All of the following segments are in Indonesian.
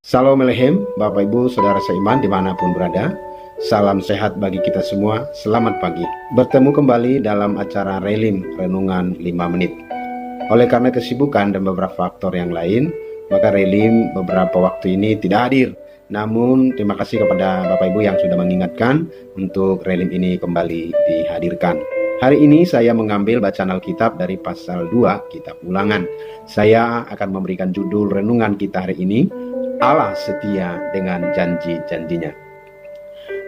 Salam Alehem, Bapak Ibu Saudara seiman dimanapun berada. Salam sehat bagi kita semua, selamat pagi. Bertemu kembali dalam acara Relim Renungan 5 Menit. Oleh karena kesibukan dan beberapa faktor yang lain, maka Relim beberapa waktu ini tidak hadir. Namun terima kasih kepada Bapak Ibu yang sudah mengingatkan untuk Relim ini kembali dihadirkan. Hari ini saya mengambil bacaan Alkitab dari pasal 2 Kitab Ulangan. Saya akan memberikan judul renungan kita hari ini, Allah setia dengan janji-janjinya.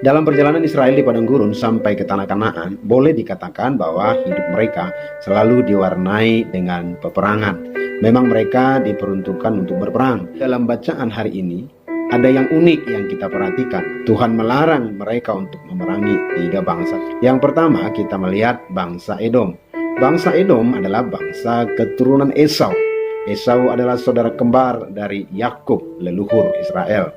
Dalam perjalanan Israel di padang gurun sampai ke tanah Kanaan, boleh dikatakan bahwa hidup mereka selalu diwarnai dengan peperangan. Memang mereka diperuntukkan untuk berperang. Dalam bacaan hari ini, ada yang unik yang kita perhatikan. Tuhan melarang mereka untuk memerangi 3 bangsa. Yang pertama kita melihat bangsa Edom. Bangsa Edom adalah bangsa keturunan Esau. Esau adalah saudara kembar dari Yakub, leluhur Israel.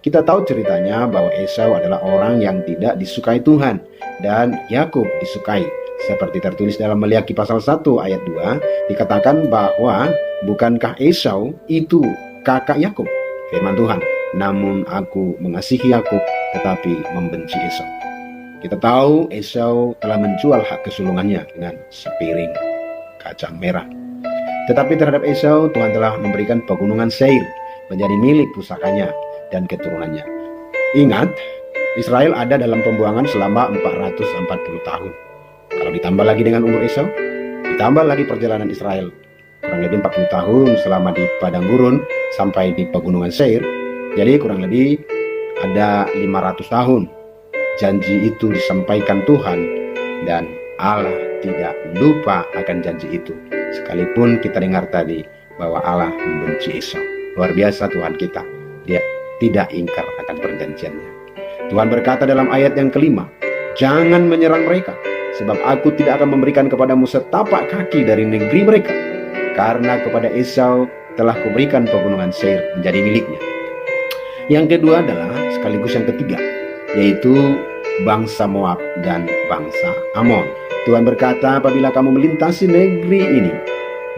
Kita tahu ceritanya bahwa Esau adalah orang yang tidak disukai Tuhan dan Yakub disukai. Seperti tertulis dalam Maliaki pasal 1 ayat 2, dikatakan bahwa bukankah Esau itu kakak Yakub? Firman Tuhan, namun aku mengasihi Yakub tetapi membenci Esau. Kita tahu Esau telah menjual hak kesulungannya dengan sepiring kacang merah. Tetapi terhadap Esau, Tuhan telah memberikan pegunungan Seir menjadi milik pusakanya dan keturunannya. Ingat, Israel ada dalam pembuangan selama 440 tahun. Kalau ditambah lagi dengan umur Esau, ditambah lagi perjalanan Israel kurang lebih 40 tahun selama di padang gurun sampai di pegunungan Seir. Jadi kurang lebih ada 500 tahun. Janji itu disampaikan Tuhan dan Allah tidak lupa akan janji itu. Sekalipun kita dengar tadi bahwa Allah membenci Esau. Luar biasa Tuhan kita. Dia tidak ingkar akan perjanjiannya. Tuhan berkata dalam ayat yang kelima, jangan menyerang mereka, sebab aku tidak akan memberikan kepadamu setapak kaki dari negeri mereka. Karena kepada Esau telah kuberikan pegunungan Seir menjadi miliknya. Yang kedua adalah sekaligus yang ketiga, yaitu bangsa Moab dan bangsa Amon. Tuhan berkata, apabila kamu melintasi negeri ini,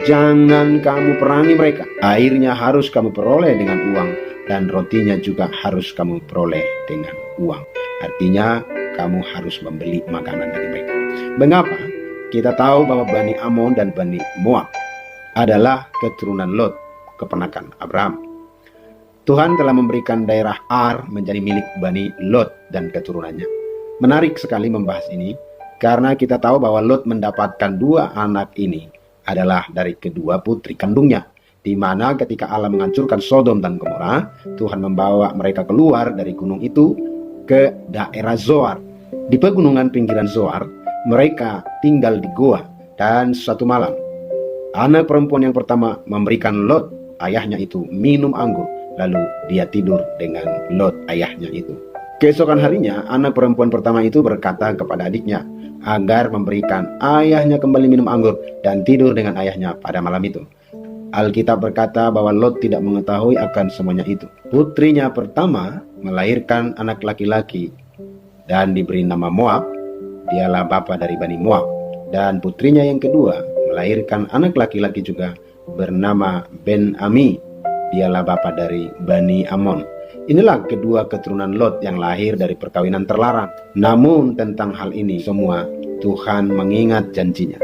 jangan kamu perangi mereka. Airnya harus kamu peroleh dengan uang, dan rotinya juga harus kamu peroleh dengan uang. Artinya, kamu harus membeli makanan dari mereka. Mengapa? Kita tahu bahwa Bani Amon dan Bani Moab adalah keturunan Lot, keponakan Abraham. Tuhan telah memberikan daerah Ar menjadi milik Bani Lot dan keturunannya. Menarik sekali membahas ini, karena kita tahu bahwa Lot mendapatkan 2 anak ini adalah dari kedua putri kandungnya, di mana ketika Allah menghancurkan Sodom dan Gomora, Tuhan membawa mereka keluar dari gunung itu ke daerah Zoar. Di pegunungan pinggiran Zoar, mereka tinggal di goa, dan suatu malam, anak perempuan yang pertama memberikan Lot, ayahnya itu, minum anggur, lalu dia tidur dengan Lot, ayahnya itu. Keesokan harinya, anak perempuan pertama itu berkata kepada adiknya agar memberikan ayahnya kembali minum anggur dan tidur dengan ayahnya pada malam itu. Alkitab berkata bahwa Lot tidak mengetahui akan semuanya itu. Putrinya pertama melahirkan anak laki-laki dan diberi nama Moab, dialah bapa dari Bani Moab. Dan putrinya yang kedua melahirkan anak laki-laki juga bernama Ben-Ami, dialah bapa dari Bani Amon. Inilah kedua keturunan Lot yang lahir dari perkawinan terlarang. Namun tentang hal ini semua, Tuhan mengingat janjinya.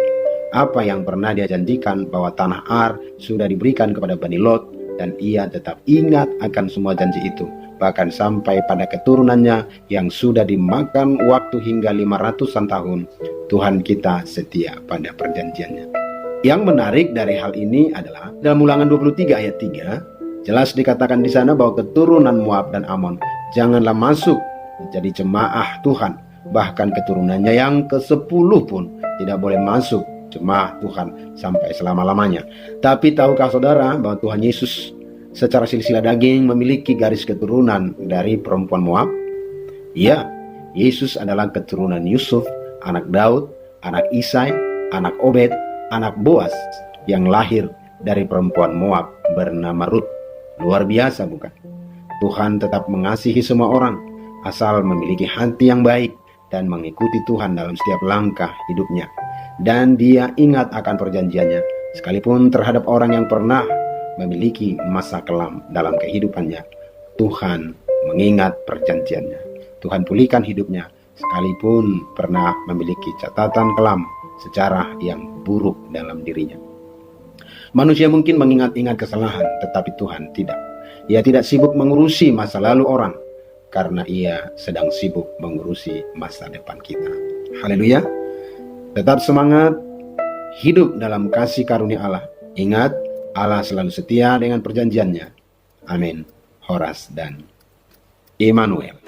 Apa yang pernah dia janjikan bahwa tanah Ar sudah diberikan kepada Bani Lot, dan ia tetap ingat akan semua janji itu. Bahkan sampai pada keturunannya yang sudah dimakan waktu hingga 500-an tahun, Tuhan kita setia pada perjanjiannya. Yang menarik dari hal ini adalah dalam Ulangan 23 ayat 3, jelas dikatakan di sana bahwa keturunan Moab dan Amon janganlah masuk menjadi jemaah Tuhan. Bahkan keturunannya yang ke-10 pun tidak boleh masuk jemaah Tuhan sampai selama-lamanya. Tapi tahukah saudara bahwa Tuhan Yesus secara silsilah daging memiliki garis keturunan dari perempuan Moab? Ya, Yesus adalah keturunan Yusuf, anak Daud, anak Isai, anak Obed, anak Boas yang lahir dari perempuan Moab bernama Rut. Luar biasa bukan? Tuhan tetap mengasihi semua orang asal memiliki hati yang baik dan mengikuti Tuhan dalam setiap langkah hidupnya. dan dia ingat akan perjanjiannya, sekalipun terhadap orang yang pernah memiliki masa kelam dalam kehidupannya. Tuhan mengingat perjanjiannya. Tuhan pulihkan hidupnya, sekalipun pernah memiliki catatan kelam sejarah yang buruk dalam dirinya. Manusia mungkin mengingat-ingat kesalahan, tetapi Tuhan tidak. Ia tidak sibuk mengurusi masa lalu orang, karena ia sedang sibuk mengurusi masa depan kita. Haleluya. Tetap semangat, hidup dalam kasih karunia Allah. Ingat, Allah selalu setia dengan perjanjiannya. Amin. Horas dan Immanuel.